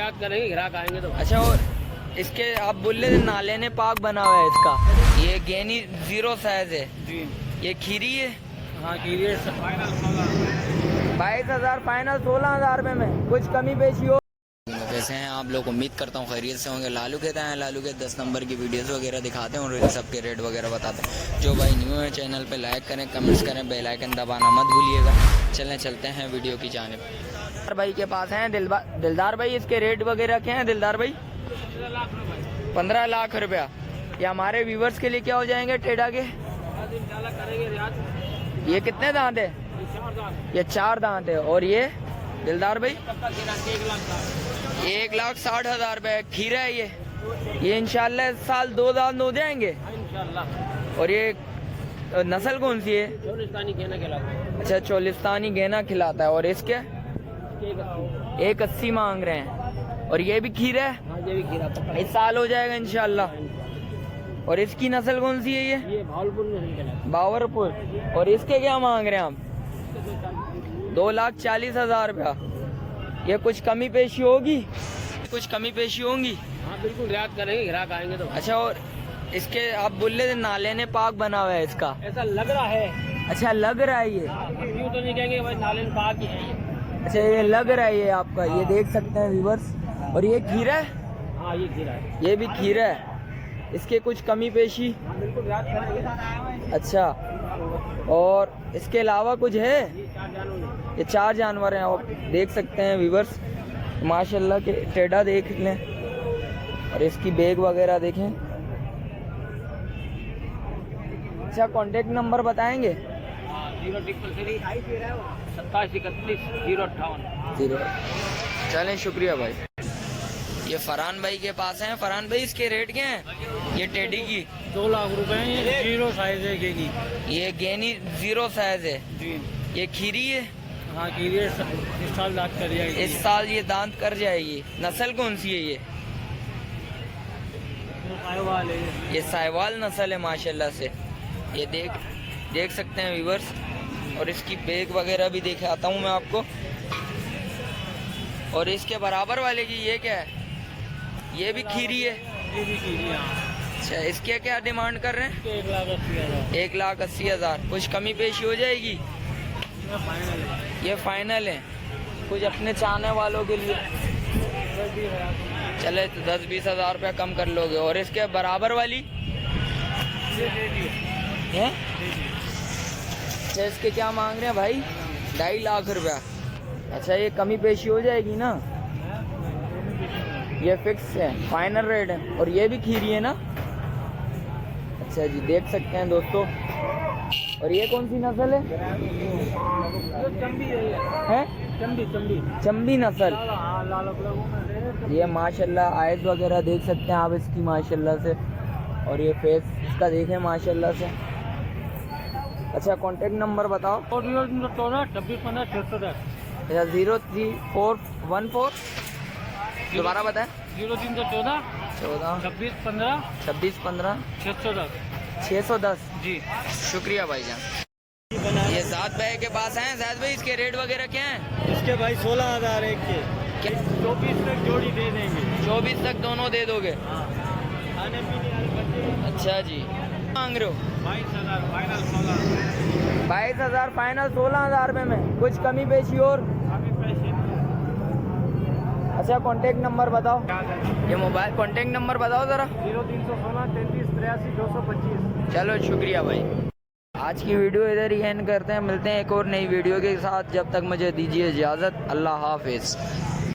रियायत करेंगे, ग्राहक आएंगे तो। अच्छा, और इसके आप बोल रहे थे नाले ने पाक बना हुआ है इसका, ये गेनी 0 साइज है जी। ये खीरी है। हाँ कीजिए, फाइनल 22,000 फाइनल 16,000 रुपये में कुछ कमी पेशी हो। कैसे हैं आप लोग? उम्मीद करता हूँ खैरियत से होंगे। लालू कहते हैं, लालू के 10 नंबर की वीडियोस वगैरह दिखाते हैं और इन सब के रेट वगैरह बताते हैं। जो भाई न्यू है चैनल पे लाइक करें, कमेंट्स करें, बेल आइकन दबाना मत भूलिएगा। चलते हैं वीडियो की जानिब। दिलदार भाई के पास हैं दिलदार भाई, इसके रेट वगैरह क्या हैं दिलदार भाई? 15 लाख रुपया। ये हमारे व्यूवर्स के लिए क्या हो जाएंगे टेढ़ा के? ये कितने दांत है? ये 4 दांत है। और ये दिलदार भाई 1,60,000 रुपये खीरा है ये इंशाल्लाह इस साल 2 दांत हो जाएंगे और ये नस्ल कौन सी है? चोलिस्तानी गेना खिलाता है। अच्छा, चोलिस्तानी गेना खिलाता है। और इसके 1,80 मांग रहे हैं। और ये भी खीरा है? हाँ ये भी खीरा इस साल हो जाएगा इंशाल्लाह। और इसकी नस्ल कौन सी है? ये भावलपुर में खिलाता है। बावरपुर। और इसके क्या मांग रहे हैं आप? 2,40,000 रुपया। ये कुछ कमी पेशी होगी? कुछ कमी पेशी होंगी? हाँ बिल्कुल रियायत करेंगे, ग्राहक आएंगे तो। अच्छा, और इसके आप बोल रहे थे नाले ने पाक बना हुआ है इसका? ऐसा लग रहा है। अच्छा, लग रहा है ये? यूँ तो नहीं कहेंगे भाई नाले में पाक ही है ये। अच्छा, ये लग रहा है ये आपका। ये देख सकते हैं व्यूवर्स। और ये खीरा है? हाँ ये खीरा है। ये भी खीरा है। इसके कुछ कमी पेशी? हाँ बिल्कुल रियायत करेंगे। अच्छा, और इसके अलावा कुछ है? ये 4 जानवर हैं, आप देख सकते हैं व्यूवर्स। माशाल्लाह के टेढ़ा देख लें और इसकी बैग वगैरह देखें। अच्छा, कांटेक्ट नंबर बताएंगे? 03327313058। चलें, शुक्रिया भाई। ये फरहान भाई के पास हैं। फरहान भाई, इसके रेट क्या हैं? ये टेडी की 2 लाख रुपए है। 0 साइज है गेगी। ये गेनी 0 साइज है जी। ये खीरी है? हाँ कीजिए, इस साल दांत कर जाएगी। इस साल ये दांत कर जाएगी। नस्ल कौन सी है ये? ये साहिवाल नस्ल है माशाल्लाह से। ये देख सकते हैं व्यूवर्स। और इसकी बैग वगैरह भी दिखाता हूँ मैं आपको। और इसके बराबर वाले की ये क्या है? ये भी खीरी है? ये भी खीरी। अच्छा, इसके क्या डिमांड कर रहे हैं? 1,80,000। 1,80,000। कुछ कमी पेशी हो जाएगी? फाइनल है। ये फाइनल है। कुछ अपने चाहने वालों के लिए चले तो 10-20 हज़ार रुपया कम कर लोगे। और इसके बराबर वाली है? अच्छा, इसके क्या मांग रहे हैं भाई? 2.5 लाख रुपया। अच्छा, ये कमी पेशी हो जाएगी ना? ये फिक्स है, फाइनल रेट है। और ये भी खीरी है ना? अच्छा जी, देख सकते हैं दोस्तों। और ये कौन सी नस्ल है? है चंबी नस्ल। ये माशाल्लाह आयत वगैरह देख सकते हैं आप इसकी माशाल्लाह से। और ये फेस इसका देखें माशाल्लाह से। अच्छा, कांटेक्ट नंबर बताओ। 014 अच्छा, 03414 दोबारा बताएं। 0314 14 2615 2615 610 610 जी। शुक्रिया भाईजान। ये जाद भाई के पास हैं। जाद भाई, इसके रेट वगैरह क्या हैं? इसके भाई 16,000 एक के। 24 तक जोड़ी दे देंगे। 24 तक दोनों दे दोगे? खाने पीने वाले बच्चे। अच्छा जी। मांग रहे हो? 22,000 फाइनल 16। 22,000 फाइनल 16,000 रुपये में कुछ कमी पेशी और? अभी पैसे अच्छा, कांटेक्ट नंबर बताओ। ये मोबाइल कांटेक्ट नंबर बताओ ज़रा। 0316 33 83 225। चलो, शुक्रिया भाई। आज की वीडियो इधर ही एंड करते हैं। मिलते हैं एक और नई वीडियो के साथ। जब तक मुझे दीजिए इजाज़त। अल्लाह हाफिज़।